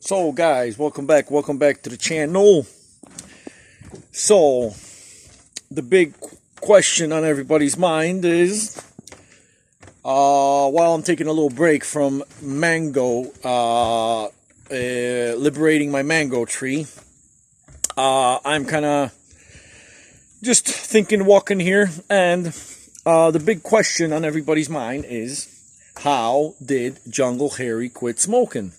So guys, welcome back to the channel. So the big question on everybody's mind is while I'm taking a little break from mango, liberating my mango tree, I'm kind of just thinking, walking here, and the big question on everybody's mind is, how did Jungle Harry quit smoking?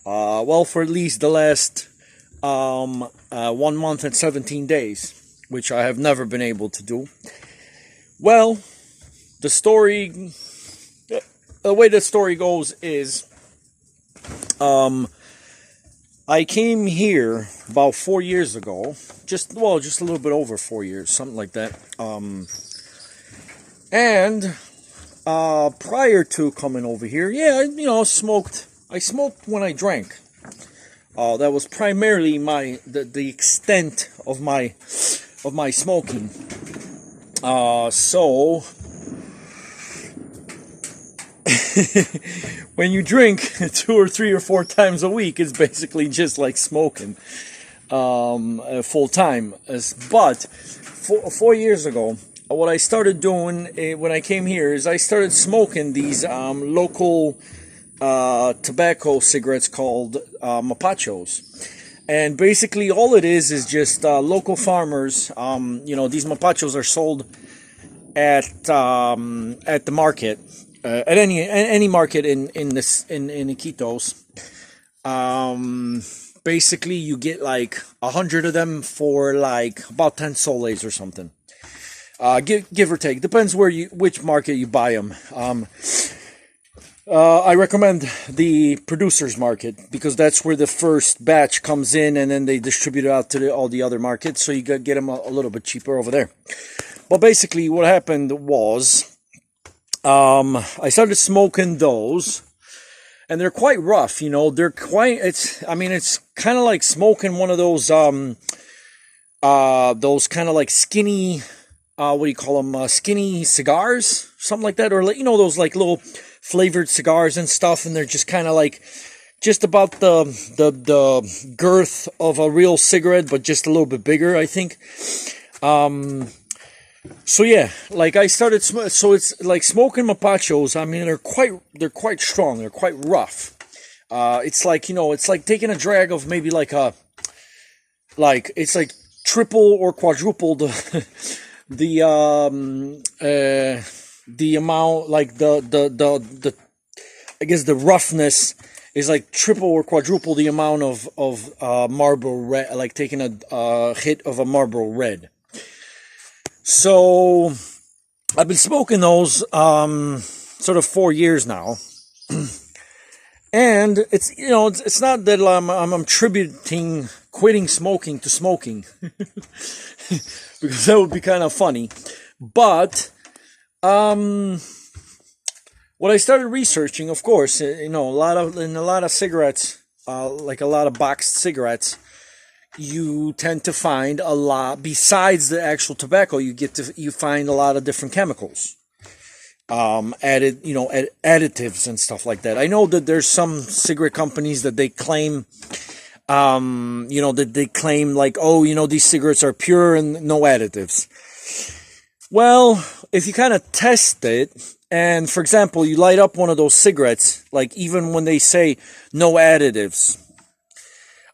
Well, for at least the last 1 month and 17 days, which I have never been able to do. Well, the way the story goes is, I came here about 4 years ago, just a little bit over 4 years, something like that. And prior to coming over here, I smoked when I drank. That was primarily the extent of my smoking. So when you drink 2 or 3 or 4 times a week, it's basically just like smoking full time. But 4 years ago, what I started doing when I came here is I started smoking these local tobacco cigarettes called mapachos. And basically all it is just local farmers. These mapachos are sold at the market, at any market in Iquitos. Basically you get like 100 of them for like about 10 soles or something. Give or take, depends which market you buy them. I recommend the producer's market because that's where the first batch comes in, and then they distribute it out to all the other markets, so you get them a little bit cheaper over there. But basically what happened was, I started smoking those, and they're quite rough, it's kind of like smoking one of those kind of like skinny, what do you call them, skinny cigars, something like that, or those like little flavored cigars and stuff, and they're just kind of like just about the girth of a real cigarette, but just a little bit bigger, I think. So yeah, like I started so it's like smoking mapachos. I mean, they're quite strong, they're quite rough. It's like it's like taking a drag of maybe it's like triple or quadruple the amount, like the I guess the roughness is like triple or quadruple the amount of Marlboro Red, like taking a hit of a Marlboro Red. So I've been smoking those sort of 4 years now, and it's not that I'm attributing quitting smoking to smoking because that would be kind of funny, but what I started researching, of course, in a lot of cigarettes, like a lot of boxed cigarettes, you tend to find a lot, besides the actual tobacco, you find a lot of different chemicals, additives and stuff like that. I know that there's some cigarette companies that they claim, like, these cigarettes are pure and no additives. Well, if you kind of test it, and for example, you light up one of those cigarettes, like even when they say no additives,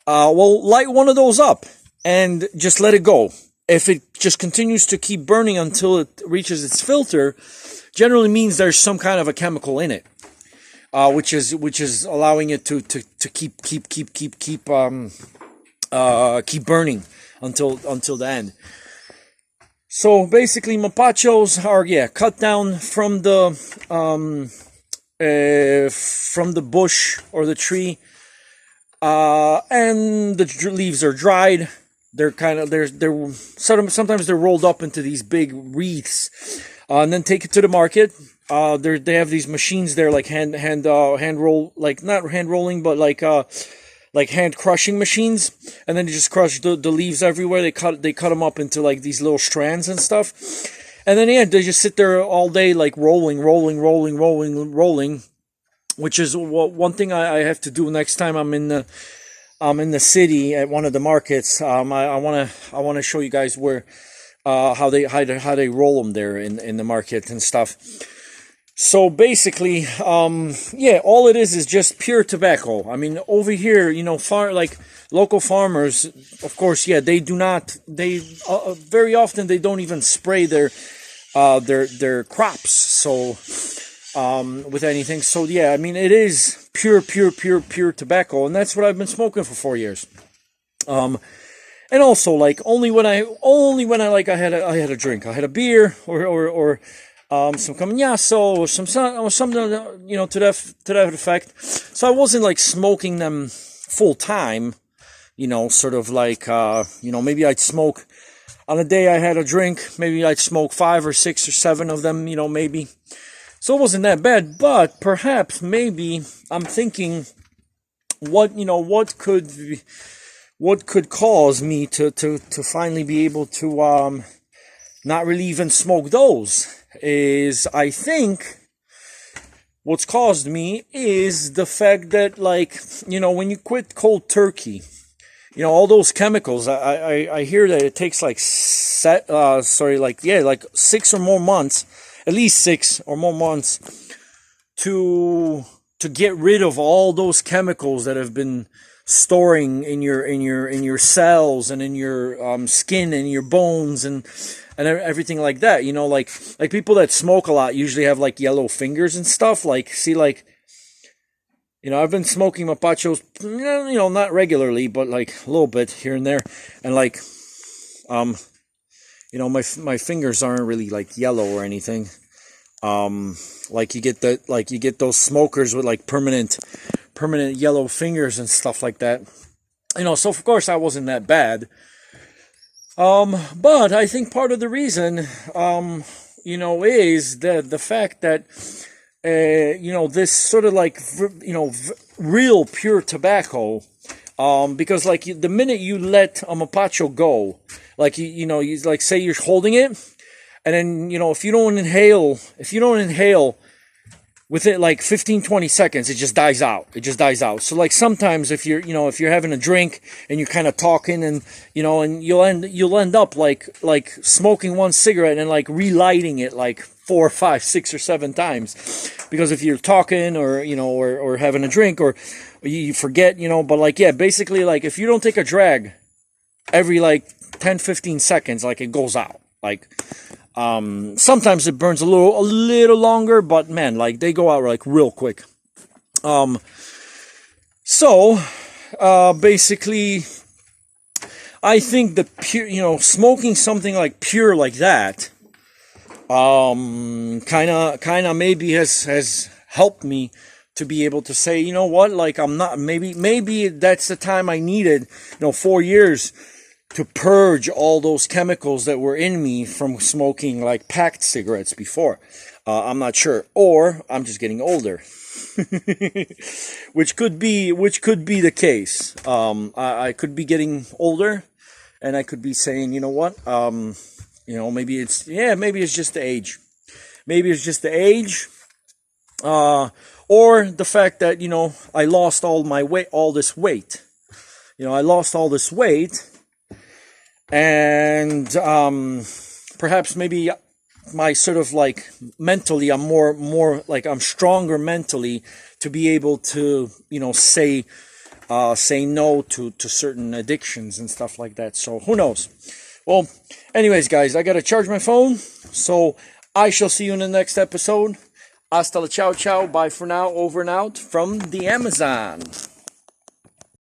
light one of those up and just let it go. If it just continues to keep burning until it reaches its filter, generally means there's some kind of a chemical in it, which is allowing it to keep burning until the end. So basically, mapachos are cut down from the bush or the tree, and the leaves are dried. Sometimes they're rolled up into these big wreaths, and then take it to the market. They have these machines there, like hand roll, like not hand rolling, but like hand crushing machines, and then you just crush the leaves everywhere. They cut them up into like these little strands and stuff, and then they just sit there all day, like rolling, which is one thing I have to do next time I'm in in the city at one of the markets. I wanna show you guys where how they roll them there in the market and stuff. So basically, yeah, all it is just pure tobacco. I mean, over here, like local farmers, of course, yeah, they do not. They very often they don't even spray their crops. So with anything. So yeah, I mean, it is pure tobacco, and that's what I've been smoking for 4 years. And also, like, only when I like I had a drink, I had a beer or some camagnaso or something, to that effect. So I wasn't like smoking them full time, sort of like, maybe I'd smoke on a day I had a drink, maybe I'd smoke 5 or 6 or 7 of them, maybe. So it wasn't that bad, but perhaps maybe I'm thinking what could cause me to finally be able to not really even smoke those is, I think what's caused me is the fact that, like, when you quit cold turkey, all those chemicals, I hear that it takes like 6 or more months, at least 6 or more months to get rid of all those chemicals that have been storing in your cells and in your skin and your bones and everything like that. Like people that smoke a lot usually have like yellow fingers and stuff. Like, see, like, I've been smoking mapachos, not regularly, but like a little bit here and there, and like my fingers aren't really like yellow or anything. Like you get those smokers with like permanent yellow fingers and stuff like that. So of course I wasn't that bad. But I think part of the reason, is the fact that, this sort of like, real pure tobacco, because like the minute you let a mapacho go, like, you like, say you're holding it, and then, if you don't inhale within like 15-20 seconds, it just dies out. So like sometimes if you're having a drink and you're kind of talking and and you'll end up like smoking one cigarette and like relighting it like 4 or 5, 6 or 7 times, because if you're talking or or having a drink or you forget, but like, yeah, basically, like, if you don't take a drag every like 10-15 seconds, like, it goes out. Like, sometimes it burns a little longer, but man, like, they go out like real quick. So basically, I think the pure, smoking something like pure like that, kind of maybe has helped me to be able to say, what, like, I'm not, maybe that's the time I needed, 4 years to purge all those chemicals that were in me from smoking like packed cigarettes before. I'm not sure, or I'm just getting older, which could be the case. I could be getting older, and I could be saying, what, maybe it's just the age. Maybe it's just the age, or the fact that I lost all this weight. I lost all this weight. And perhaps maybe my sort of like mentally, I'm more like, I'm stronger mentally to be able to say no to certain addictions and stuff like that. So who knows? Well, anyways, guys, I gotta charge my phone, so I shall see you in the next episode. Hasta la ciao ciao. Bye for now. Over and out from the Amazon.